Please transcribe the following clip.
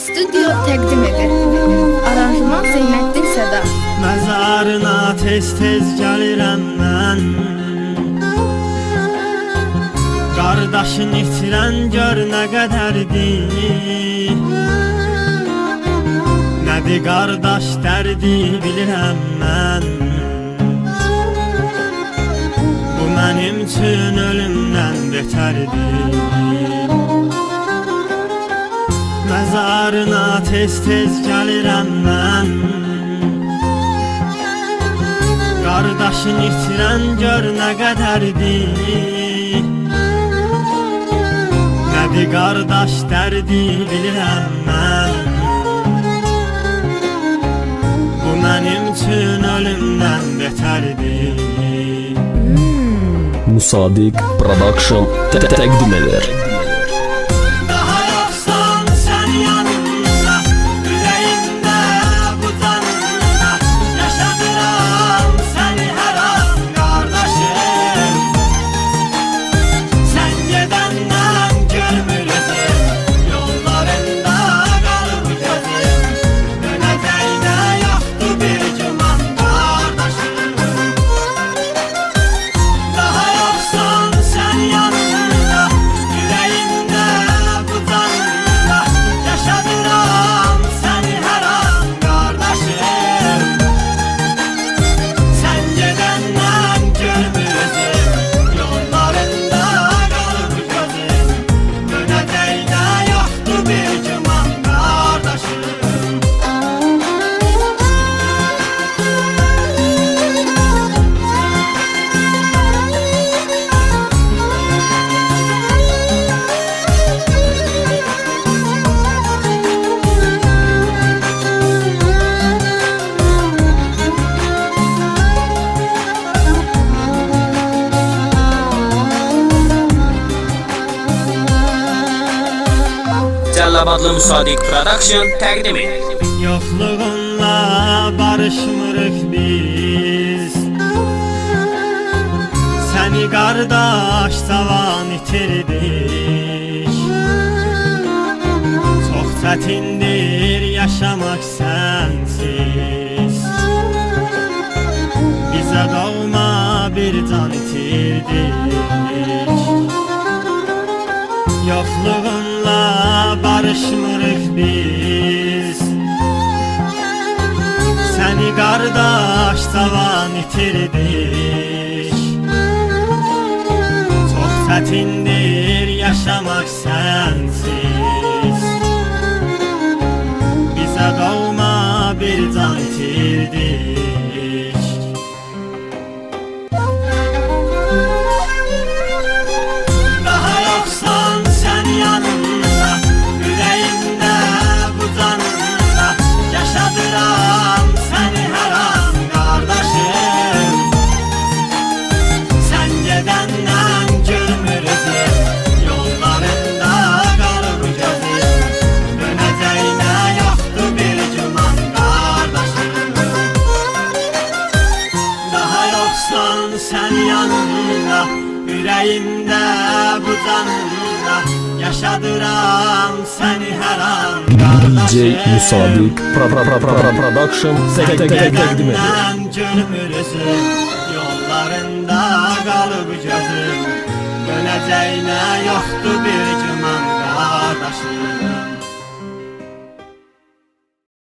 Stüdyo təqdim edir. Aranjman Zeynətdin Səda. Məzarına tez-tez gəlirəm mən, qardaşın itirən gör nə qədərdir. Nədir qardaş dərdi bilirəm mən, bu mənim üçün ölümdən betərdir. Məzarına tez-tez gəlirəm mən, qardaşın itirən gör nə qədərdir. Nədir qardaş dərdi bilirəm mən, bu mənim üçün ölümdən betərdir. Musadiq Production təqdim edir. Cəllabadlı Musadiq Production təqdim edir. Yoxluğunla barışmırıq biz, səni qardaş cavan itirdik. Çox çətindir yaşamaq sənsiz, bizə doğma bir can itirdik. Yoxluğunla barışmırıq biz, səni qardaş cavan itirdik. Çox çətindir yaşamaq sənsiz, bizə doğma bir can itirdik. Sen yanımda, yüreğimde bu canımda, yaşadıram seni her an DJ Musadiq Production təqdim edir. Gülmürüzüm, yollarında kalıp gözüm, döneceğine yoktu bir güman kardeşim.